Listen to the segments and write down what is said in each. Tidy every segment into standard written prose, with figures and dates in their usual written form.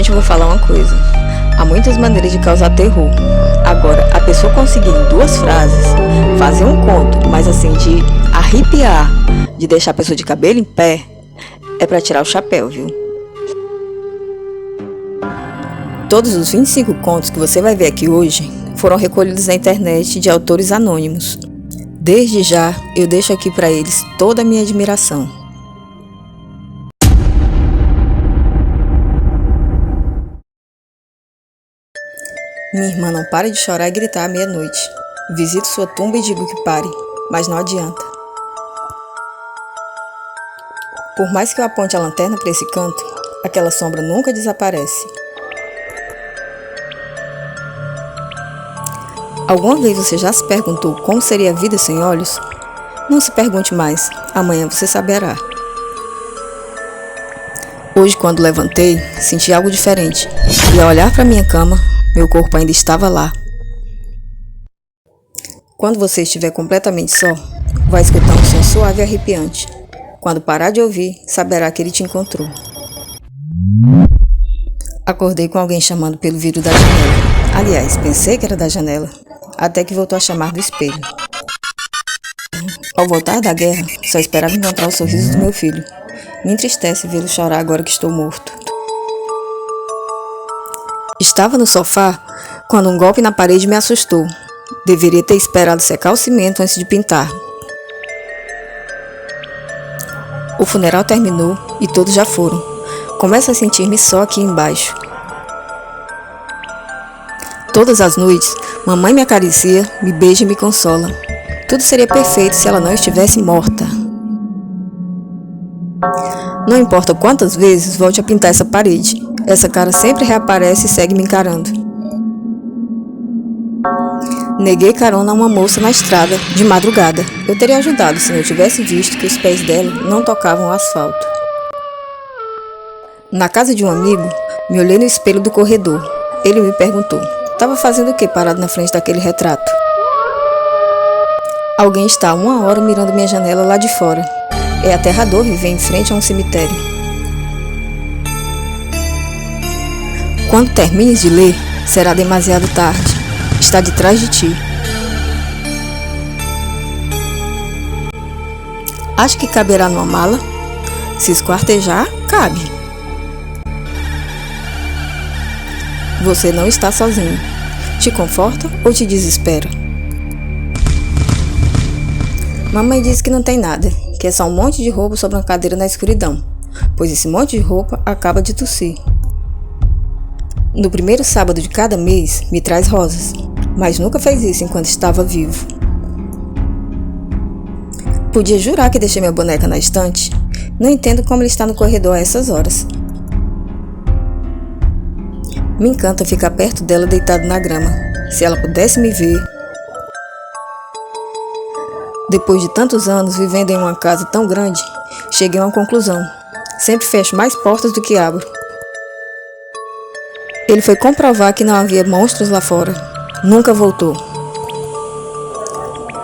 Gente, eu vou falar uma coisa. Há muitas maneiras de causar terror. Agora, a pessoa conseguir em 2 frases fazer um conto, mas assim, de arrepiar, de deixar a pessoa de cabelo em pé, é pra tirar o chapéu, viu? Todos os 25 contos que você vai ver aqui hoje foram recolhidos na internet de autores anônimos. Desde já, eu deixo aqui pra eles toda a minha admiração. Minha irmã não para de chorar e gritar à meia-noite. Visito sua tumba e digo que pare, mas não adianta. Por mais que eu aponte a lanterna para esse canto, aquela sombra nunca desaparece. Alguma vez você já se perguntou como seria a vida sem olhos? Não se pergunte mais, amanhã você saberá. Hoje, quando levantei, senti algo diferente, e ao olhar para minha cama, meu corpo ainda estava lá. Quando você estiver completamente só, vai escutar um som suave e arrepiante. Quando parar de ouvir, saberá que ele te encontrou. Acordei com alguém chamando pelo vidro da janela. Aliás, pensei que era da janela, até que voltou a chamar do espelho. Ao voltar da guerra, só esperava encontrar o sorriso do meu filho. Me entristece vê-lo chorar agora que estou morto. Estava no sofá quando um golpe na parede me assustou. Deveria ter esperado secar o cimento antes de pintar. O funeral terminou e todos já foram. Começo a sentir-me só aqui embaixo. Todas as noites, mamãe me acaricia, me beija e me consola. Tudo seria perfeito se ela não estivesse morta. Não importa quantas vezes volte a pintar essa parede, essa cara sempre reaparece e segue me encarando. Neguei carona a uma moça na estrada, de madrugada. Eu teria ajudado se não tivesse visto que os pés dela não tocavam o asfalto. Na casa de um amigo, me olhei no espelho do corredor. Ele me perguntou, estava fazendo o que parado na frente daquele retrato? Alguém está há 1 hora mirando minha janela lá de fora. É aterrador viver em frente a um cemitério. Quando termines de ler, será demasiado tarde. Está de trás de ti. Acho que caberá numa mala? Se esquartejar, cabe. Você não está sozinho. Te conforta ou te desespera? Mamãe disse que não tem nada, que é só um monte de roupa sobre uma cadeira na escuridão, pois esse monte de roupa acaba de tossir. No primeiro sábado de cada mês, me traz rosas, mas nunca fez isso enquanto estava vivo. Podia jurar que deixei minha boneca na estante. Não entendo como ele está no corredor a essas horas. Me encanta ficar perto dela deitado na grama. Se ela pudesse me ver. Depois de tantos anos vivendo em uma casa tão grande, cheguei a uma conclusão. Sempre fecho mais portas do que abro. Ele foi comprovar que não havia monstros lá fora. Nunca voltou.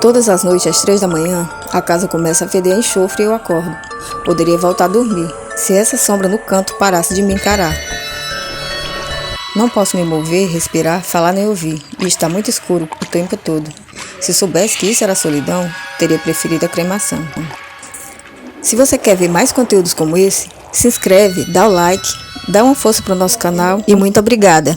Todas as noites, às 3 da manhã, a casa começa a feder a enxofre e eu acordo. Poderia voltar a dormir, se essa sombra no canto parasse de me encarar. Não posso me mover, respirar, falar nem ouvir, e está muito escuro o tempo todo. Se soubesse que isso era solidão, teria preferido a cremação. Se você quer ver mais conteúdos como esse, se inscreve, dá o like, dá uma força para o nosso canal e muito obrigada!